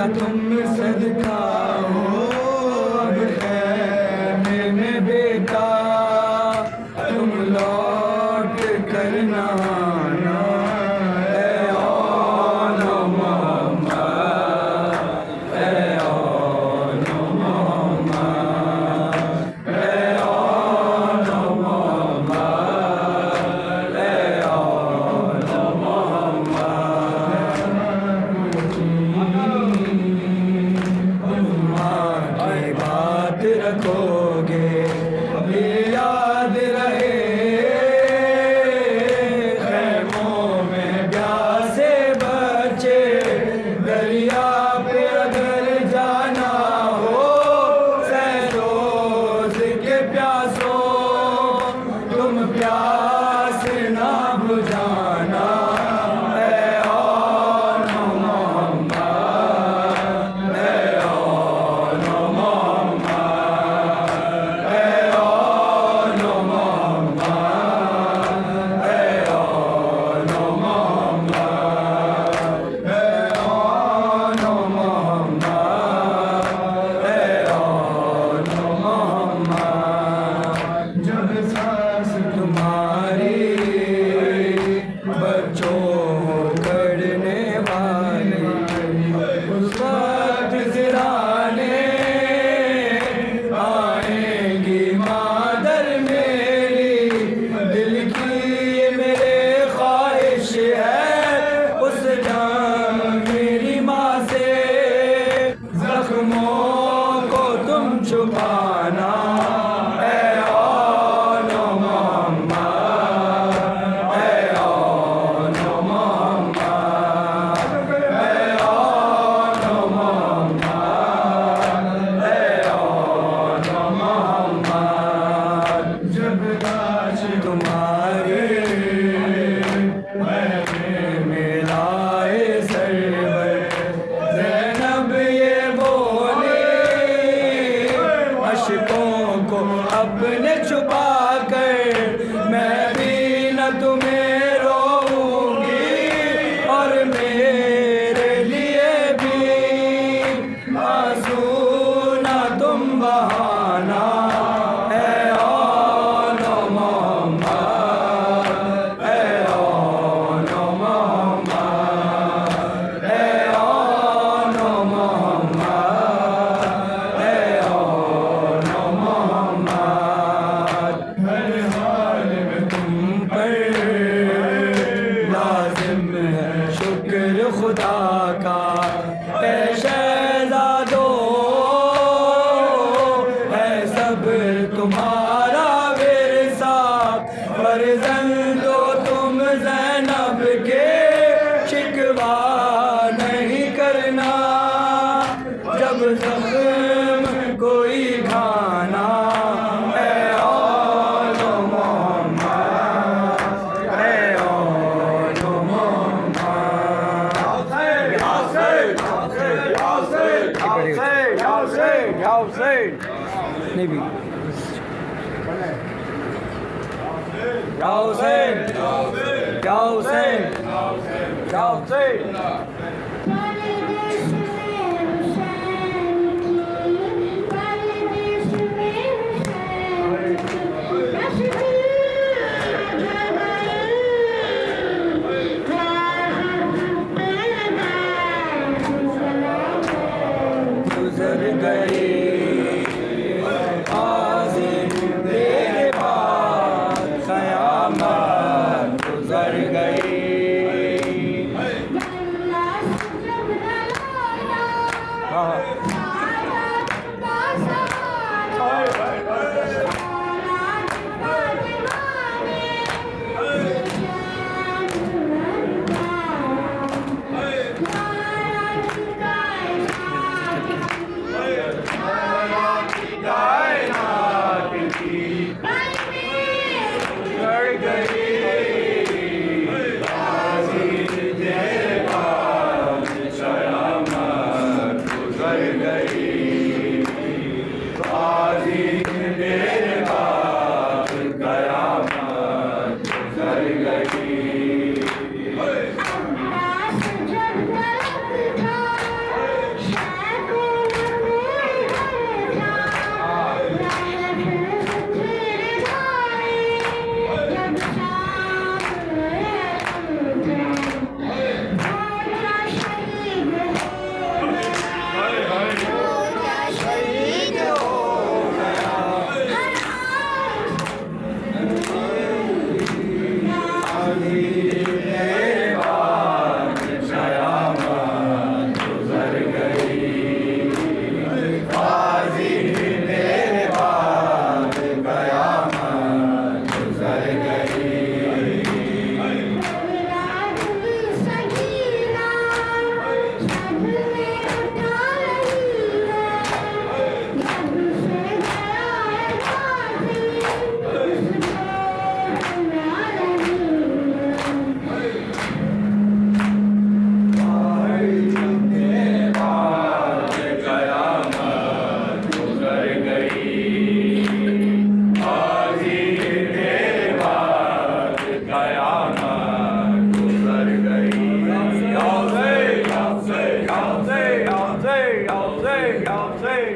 तुम सदका हो अब खैमे में बेटा, तुम लौट करना आना है औनो मोहम्मद, है औनो मोहम्मद, है औनो मोहम्मद, है औनो मोहम्मद। की बात रखोगे ये याद रहे, खैमों में प्यासे बचे, दरिया पे अगर जाना हो, सहरोज के प्यासों तुम प्यास ना बुझाना है औनो मोहम्मद, है औनो मोहम्मद, है औनो मोहम्मद, है औनो मोहम्मद, है औनो मोहम्मद, है औनो मोहम्मद। जब सांस तुम्हारी बच्चों करने वाली, उस वक्त सिराने आएंगी मादर मेरी, दिल की ये मेरे ख्वाहिश है, उस जान मेरी माँ से जख्मों को तुम छुपाना है औनो मोहम्मद, है औनो मोहम्मद, है औनो मोहम्मद, है औनो मोहम्मद। जब लाश तुम्हारी मिलाए सरवर, ज़ैनब ये बोली अशकों को अपने छुपा कर, मैं भी न तुम्हें रोऊंगी और मेरे लिए भी आंसू ना तुम बहाना है औनो मोहम्मद, है औनो मोहम्मद, है औनो मोहम्मद, है औनो मोहम्मद। हर हाल में तुम पर लाजिम है शुक्र खुदा का, ऐ शहज़ादो है सब्र तुम्हारा विरसा, फर्जंदो तुम ज़ैनब के शिकवा नहीं करना, जब ज़ख्म कोई खाना है औनो मोहम्मद, है औनो मोहम्मद। नहीं भी या हुसैन, या हुसैन, या हुसैन। गुजर गई आज़िम तेरे बाद, क़यामत गुजर गई।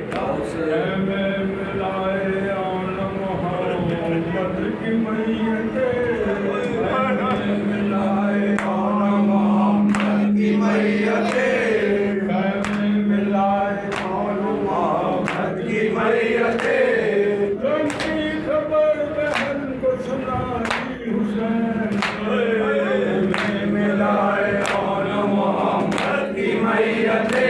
में मिलाए आन मोहम्मद की मैयते में मिलाए आन मोहम्मद की मैयते में मिलाए आन मोहम्मद की मैयते उनकी खबर बहन को सुनाई हुसैन में मिलाए आन मोहम्मद की मैयते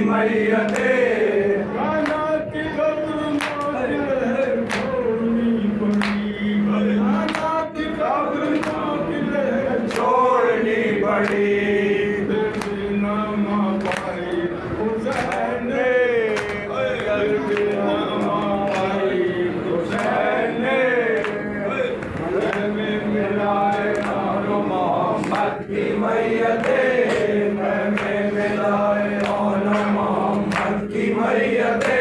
मैयते कायनात की खबर लहर छोड़नी पड़ी कायनात की खबर लहर छोड़नी पड़ी नामा पाई हुसैन पाई हुसैन में मिलाए आन मोहम्मद की मैयते में मिलाए आन मोहम्मद की मैयते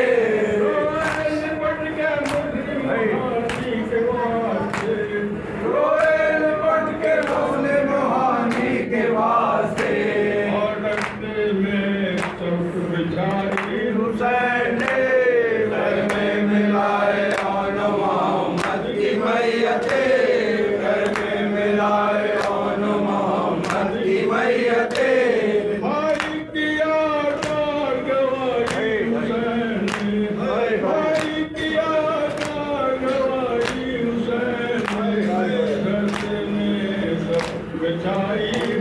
रोएल पट के मोहनी के वास्ते रोएल पट के मोहनी के वास्ते और रस्ते में चौक बिछाई हुसैन में मिलाए आन मोहम्मद की मैयते में मिलाए आन मोहम्मद की मैयते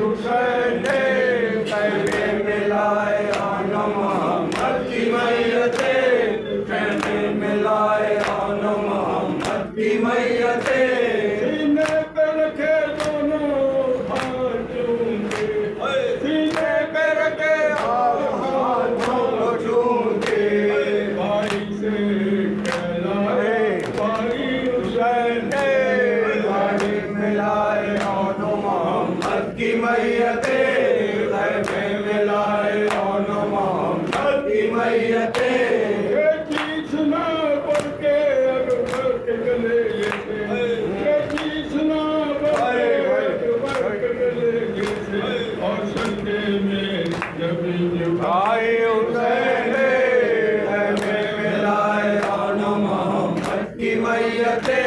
हुसैन में मिलाए आन मोहम्मद की मैयते में मिलाए आन मोहम्मद की मैयते सीने पे रखे दोनों हाथों के सीने पे रखे हाथों को चूम के भाई से कहलाए भाई हुसैन भाई मिलाए आन मोहम्मद की मैयते में मिलाए आन मोहम्मद की मैयते चीज ना पढ़ के अकबर के गले लेते चीज ना पढ़ के गले लेते और संडे में जब भाई हुसैन में मिलाए आन मोहम्मद की मैयते